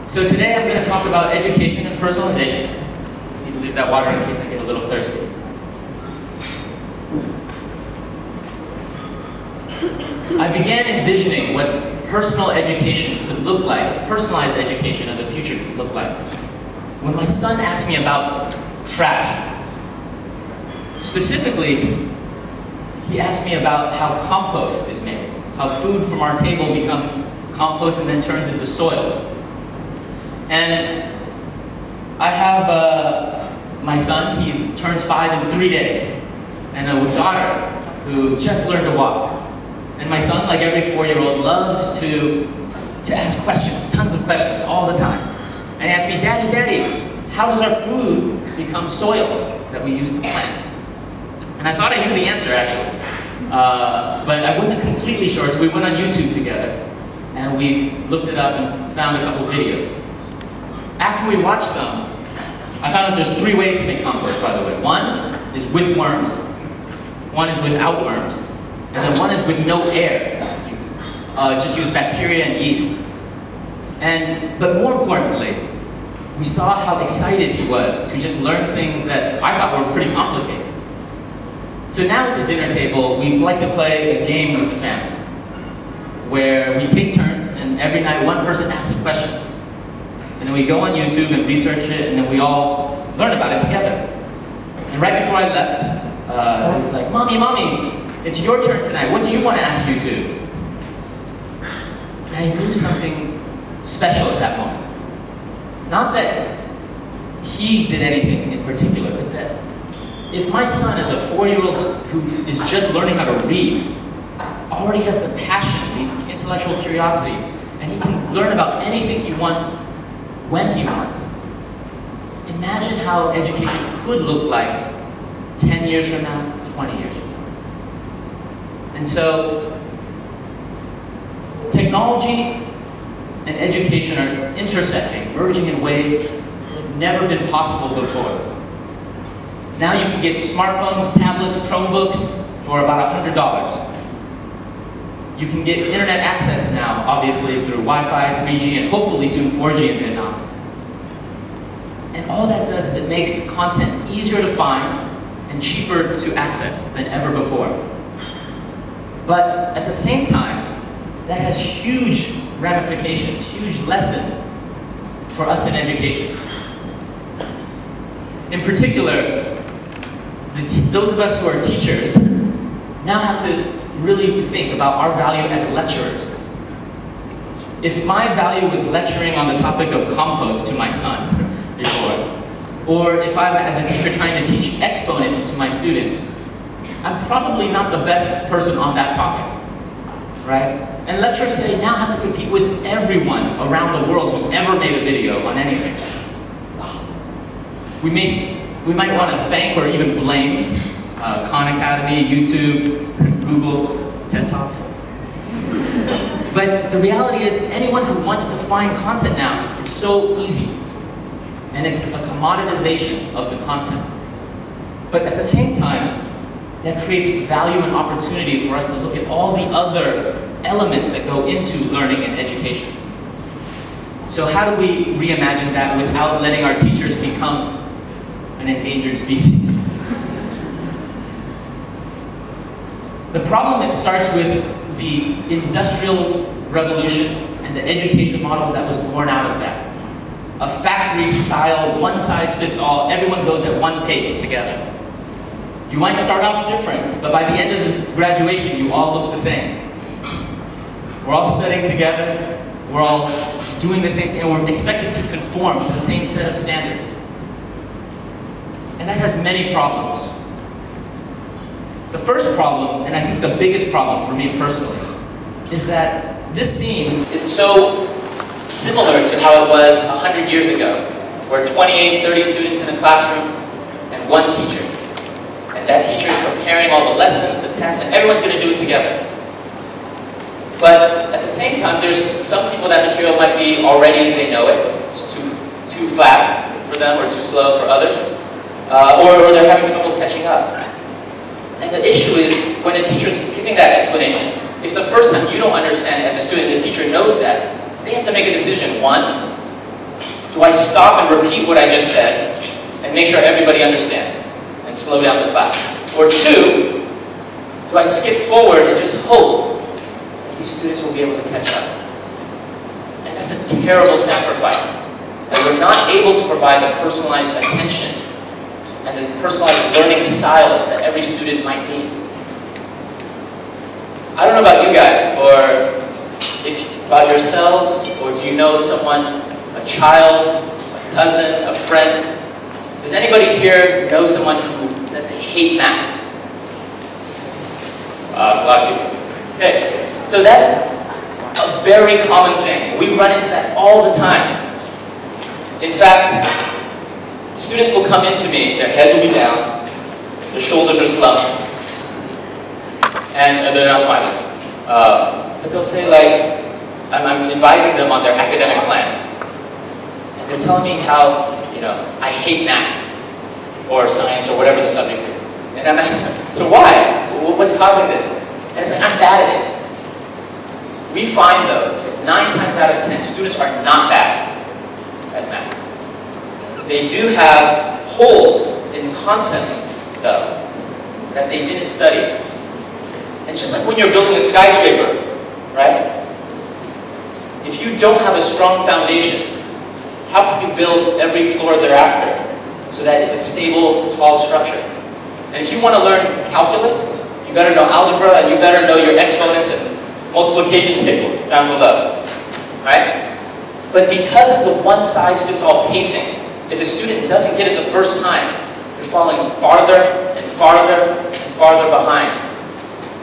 So today I'm going to talk about education and personalization. I need to leave that water in case I get a little thirsty. I began envisioning what personal education could look like, personalized education of the future could look like, when my son asked me about trash. Specifically, he asked me about how compost is made, how food from our table becomes compost and then turns into soil. And I have my son, he turns 5 in 3 days, and a daughter who just learned to walk. And my son, like every 4-year-old, loves to ask questions, tons of questions, all the time. And he asked me, Daddy, Daddy, how does our food become soil that we use to plant? And I thought I knew the answer, actually. But I wasn't completely sure, so we went on YouTube together. And we looked it up and found a couple videos. After we watched them, I found out there's 3 ways to make compost, by the way. One is with worms, one is without worms, and then one is with no air. You just use bacteria and yeast. But more importantly, we saw how excited he was to just learn things that I thought were pretty complicated. So now at the dinner table, we like to play a game with the family, where we take turns, and every night one person asks a question. And then we go on YouTube and research it, and then we all learn about it together. And right before I left, he was like, Mommy, Mommy, it's your turn tonight. What do you want to ask YouTube? And I knew something special at that moment. Not that he did anything in particular, but that if my son is a 4-year-old who is just learning how to read, already has the passion, the intellectual curiosity, and he can learn about anything he wants, when he wants. Imagine how education could look like 10 years from now, 20 years from now. And so, technology and education are intersecting, merging in ways that have never been possible before. Now you can get smartphones, tablets, Chromebooks for about $100. You can get internet access now, obviously, through Wi-Fi, 3G, and hopefully soon 4G in Vietnam. And all that does is it makes content easier to find and cheaper to access than ever before. But at the same time, that has huge ramifications, huge lessons for us in education. In particular, those of us who are teachers now have to really think about our value as lecturers. If my value was lecturing on the topic of compost to my son before, or if I'm as a teacher trying to teach exponents to my students, I'm probably not the best person on that topic, right? And lecturers today now have to compete with everyone around the world who's ever made a video on anything. We might want to thank or even blame Khan Academy, YouTube, Google, TED Talks. But the reality is, anyone who wants to find content now, it's so easy. And it's a commoditization of the content. But at the same time, that creates value and opportunity for us to look at all the other elements that go into learning and education. So how do we reimagine that without letting our teachers become an endangered species? The problem that starts with the Industrial Revolution and the education model that was born out of that. A factory-style, one-size-fits-all, everyone goes at one pace together. You might start off different, but by the end of the graduation, you all look the same. We're all studying together, we're all doing the same thing, and we're expected to conform to the same set of standards. And that has many problems. The first problem, and I think the biggest problem for me personally, is that this scene is so similar to how it was 100 years ago, where 28, 30 students in a classroom and one teacher. And that teacher is preparing all the lessons, the tests, and everyone's going to do it together. But at the same time, there's some people that material might be already, they know it, it's too fast for them or too slow for others, or they're having trouble catching up. And the issue is, when a teacher's giving that explanation, if the first time you don't understand as a student, the teacher knows that, they have to make a decision. One, Do I stop and repeat what I just said and make sure everybody understands and slow down the class? Or two, do I skip forward and just hope that these students will be able to catch up? And that's a terrible sacrifice. That we're not able to provide the personalized attention and the personalized learning styles that every student might need. I don't know about you guys, or about yourselves, or do you know someone, a child, a cousin, a friend? Does anybody here know someone who says they hate math? That's a lot of people. Okay, so that's a very common thing. We run into that all the time. In fact, students will come into me, their heads will be down, their shoulders are slumped, and they're not smiling. But they'll say, like, I'm advising them on their academic plans. And they're telling me how, I hate math, or science, or whatever the subject is. And I'm asking, so why? What's causing this? And it's like, I'm bad at it. We find, though, that 9 times out of 10, students are not bad at math. They do have holes in concepts, though, that they didn't study. It's just like when you're building a skyscraper, right? If you don't have a strong foundation, how can you build every floor thereafter so that it's a stable, tall structure? And if you want to learn calculus, you better know algebra, and you better know your exponents and multiplication tables down below, right? But because of the one-size-fits-all pacing, if a student doesn't get it the first time, you're falling farther and farther and farther behind.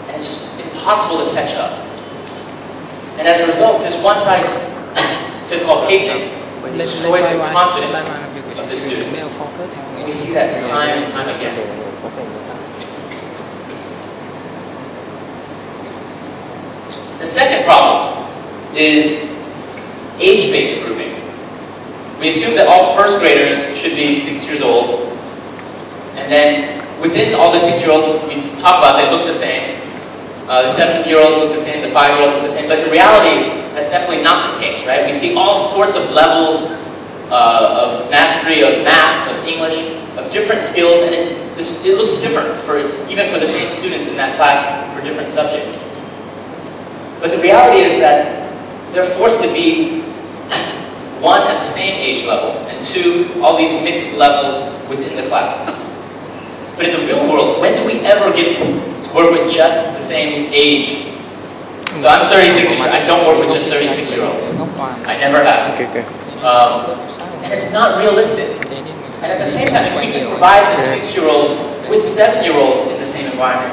And it's impossible to catch up. And as a result, this one-size-fits-all pacing destroys the confidence of the students. And we see that time and time again. The second problem is age-based grouping. We assume that all first graders should be 6 years old, and then within all the 6-year-olds we talk about, they look the same. The 7-year-olds look the same, the 5-year-olds look the same, but in reality, that's definitely not the case, right? We see all sorts of levels of mastery of math, of English, of different skills, and it looks different even for the same students in that class for different subjects. But the reality is that they're forced to be, 1, at the same age level, and 2, all these mixed levels within the class. But in the real world, when do we ever get to work with just the same age? So I'm 36 years old. I don't work with just 36-year-olds. I never have. And it's not realistic. And at the same time, if we can provide the 6-year-olds with 7-year-olds in the same environment,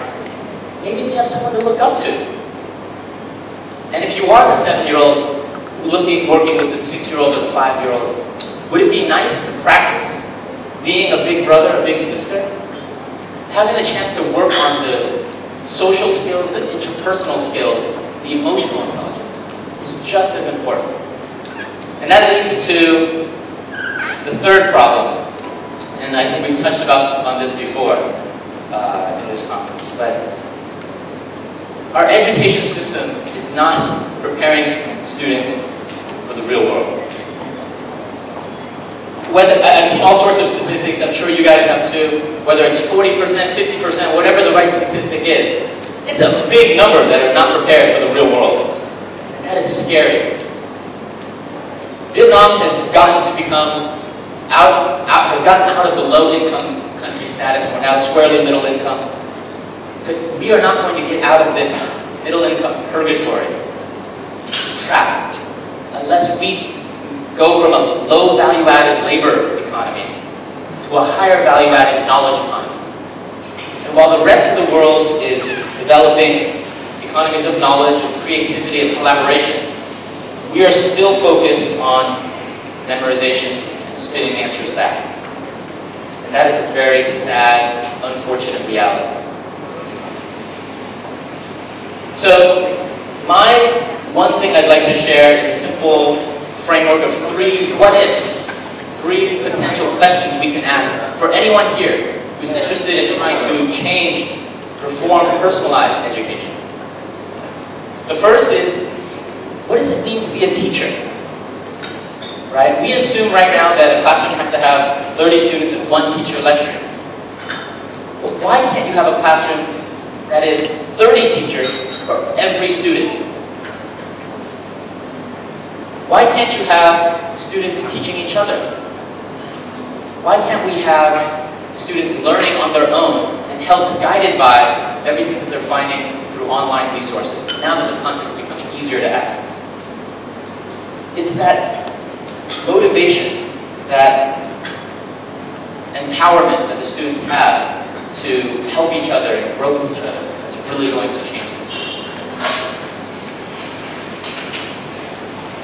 maybe they have someone to look up to. And if you are the 7-year-old working with the 6-year-old or the 5-year-old, would it be nice to practice being a big brother, a big sister? Having the chance to work on the social skills, the interpersonal skills, the emotional intelligence is just as important. And that leads to the third problem. And I think we've touched on this before in this conference. But our education system is not preparing students for the real world. I've seen all sorts of statistics, I'm sure you guys have too, whether it's 40%, 50%, whatever the right statistic is. It's a big number that are not prepared for the real world. And that is scary. Vietnam has gotten out of the low-income country status, and we're now squarely middle income. But we are not going to get out of this middle-income purgatory, this trap, unless we go from a low value-added labor economy to a higher value-added knowledge economy. And while the rest of the world is developing economies of knowledge, of creativity, of collaboration, we are still focused on memorization and spitting answers back. And that is a very sad, unfortunate reality. So, one thing I'd like to share is a simple framework of 3 what-ifs, 3 potential questions we can ask for anyone here who's interested in trying to change, reform, personalize education. The first is, what does it mean to be a teacher? right? We assume right now that a classroom has to have 30 students and one teacher lecturing. But why can't you have a classroom that is 30 teachers for every student? Why can't you have students teaching each other? Why can't we have students learning on their own and helped guided by everything that they're finding through online resources, now that the content is becoming easier to access? It's that motivation, that empowerment that the students have to help each other and grow with each other that's really going to change things.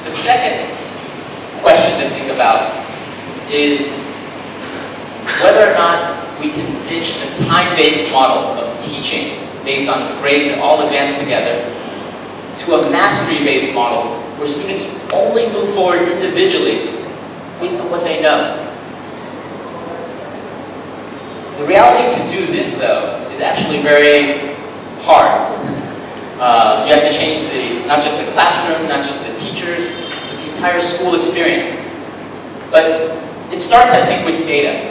The second question to think about is whether or not we can ditch the time-based model of teaching based on grades that all advance together to a mastery-based model where students only move forward individually based on what they know. The reality to do this, though, is actually very hard. You have to change not just the classroom, not just the teachers, but the entire school experience. But it starts, I think, with data.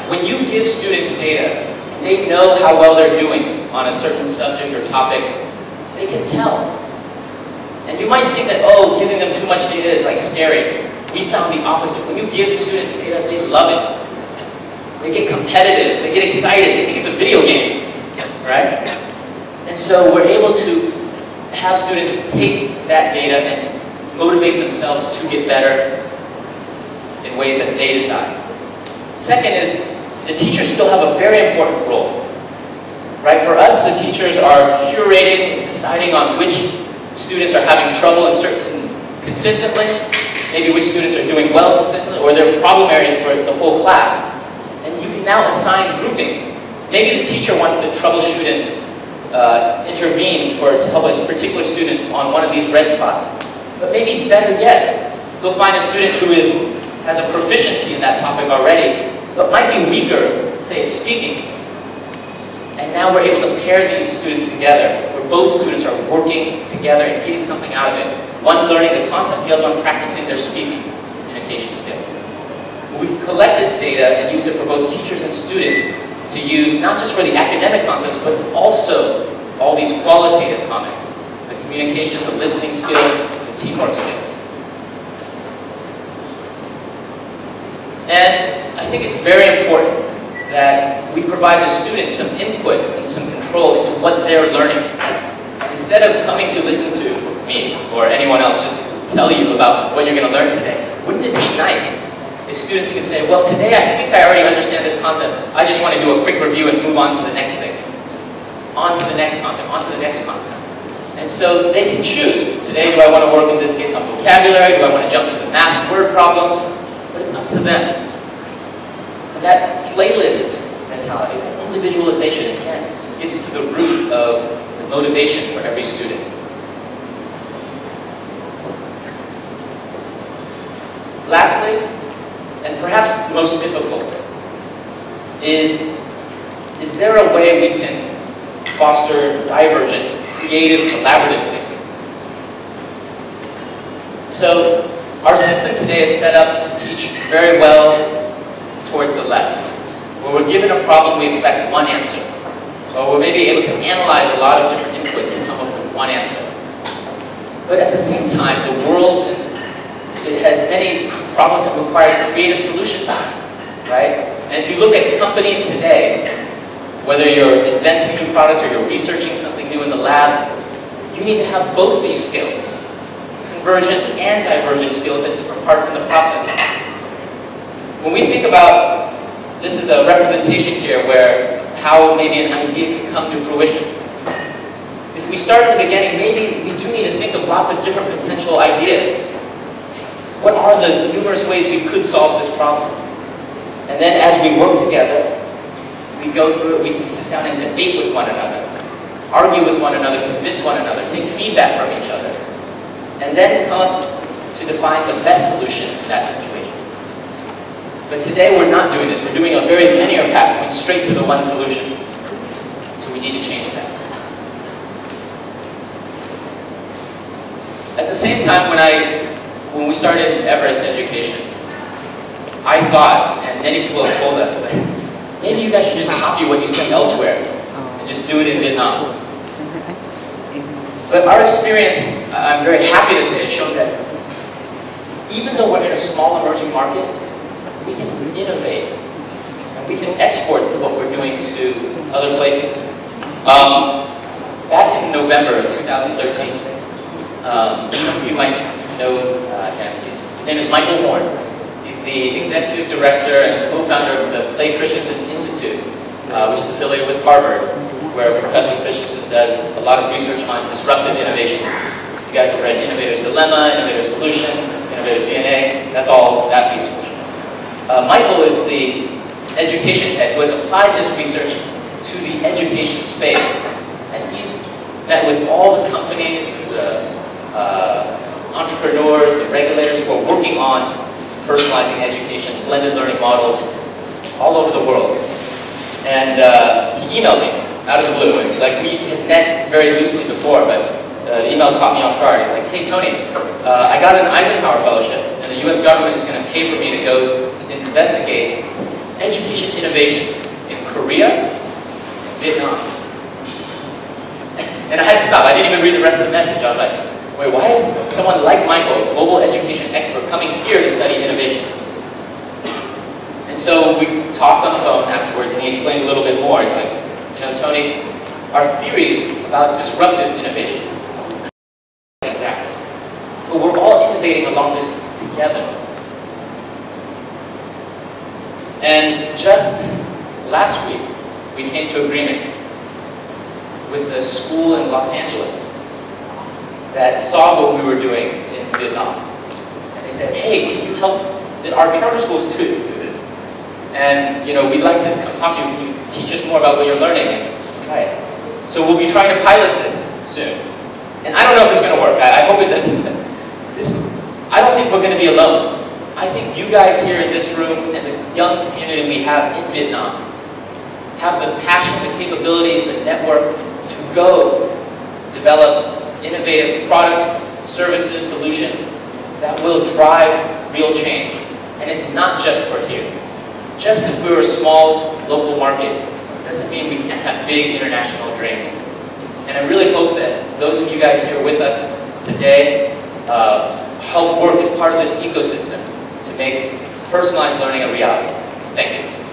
When you give students data, and they know how well they're doing on a certain subject or topic, they can tell. And you might think that, oh, giving them too much data is like scary. We found the opposite. When you give students data, they love it. They get competitive, they get excited, they think it's a video game, right? And so we're able to have students take that data and motivate themselves to get better in ways that they decide. Second is, the teachers still have a very important role, right? For us, the teachers are curating, deciding on which students are having trouble in certain consistently, maybe which students are doing well consistently, or they're problem areas for the whole class. And you can now assign groupings. Maybe the teacher wants to troubleshoot and intervene to help a particular student on one of these red spots. But maybe better yet, you'll find a student who has a proficiency in that topic already, but might be weaker, say, at speaking. And now we're able to pair these students together, where both students are working together and getting something out of it. One learning the concept, the other one practicing their speaking communication skills. We can collect this data and use it for both teachers and students to use not just for the academic concepts, but also all these qualitative comments. The communication, the listening skills, the teamwork skills. And I think it's very important that we provide the students some input and some control into what they're learning. Instead of coming to listen to me or anyone else just tell you about what you're going to learn today, wouldn't it be nice if students can say, well, today I think I already understand this concept. I just want to do a quick review and move on to the next thing. On to the next concept, on to the next concept. And so they can choose. Today, do I want to work in this case on vocabulary? Do I want to jump to the math word problems? But it's up to them. And that playlist mentality, that individualization, again, gets to the root of the motivation for every student. Lastly, and perhaps the most difficult, is there a way we can foster divergent, creative, collaborative thinking? So, our system today is set up to teach very well towards the left. Where we're given a problem, we expect one answer. Or we're maybe able to analyze a lot of different inputs and come up with one answer. But at the same time, the world it has many problems that require creative solutions, right? And if you look at companies today, whether you're inventing a new product or you're researching something new in the lab, you need to have both these skills, convergent and divergent skills at different parts in the process. When we think about, this is a representation here where how maybe an idea can come to fruition. If we start at the beginning, maybe we do need to think of lots of different potential ideas. What are the numerous ways we could solve this problem? And then as we work together, we go through it, we can sit down and debate with one another, argue with one another, convince one another, take feedback from each other, and then come to define the best solution in that situation. But today we're not doing this. We're doing a very linear path, going straight to the one solution. So we need to change that. At the same time, when I when we started Everest Education, I thought, and many people have told us, that maybe you guys should just copy what you see elsewhere and just do it in Vietnam. But our experience, I'm very happy to say, it showed that even though we're in a small emerging market, we can innovate and we can export what we're doing to other places. Back in November of 2013, some of you might know him. His name is Michael Horn. He's the executive director and co-founder of the Clay Christensen Institute, which is affiliated with Harvard, where Professor Christensen does a lot of research on disruptive innovation. So you guys have read Innovator's Dilemma, Innovator's Solution, Innovator's DNA, that's all that research. Michael is the education head who has applied this research to the education space. And he's met with all the companies, the entrepreneurs, the regulators who are working on personalizing education, blended learning models all over the world. And he emailed me out of the blue. And, like, we had met very loosely before, but the email caught me off guard. He's like, hey Tony, I got an Eisenhower Fellowship, and the US government is going to pay for me to go investigate education innovation in Korea and Vietnam. And I had to stop. I didn't even read the rest of the message. I was like, wait, why is someone like Michael, a global education expert, coming here to study innovation? And so we talked on the phone afterwards, and he explained a little bit more. He's like, you know, Tony, our theories about disruptive innovation, exactly, but we're all innovating along this together. And just last week, we came to agreement with a school in Los Angeles that saw what we were doing in Vietnam. And they said, hey, can you help our charter school students do this? And, you know, we'd like to come talk to you. Can you teach us more about what you're learning and try it? So we'll be trying to pilot this soon. And I don't know if it's going to work. I hope it does. I don't think we're going to be alone. I think you guys here in this room and the young community we have in Vietnam have the passion, the capabilities, the network to go develop innovative products, services, solutions that will drive real change. And it's not just for here. Just because we're a small local market doesn't mean we can't have big international dreams. And I really hope that those of you guys here with us today help work as part of this ecosystem to make personalized learning a reality. Thank you.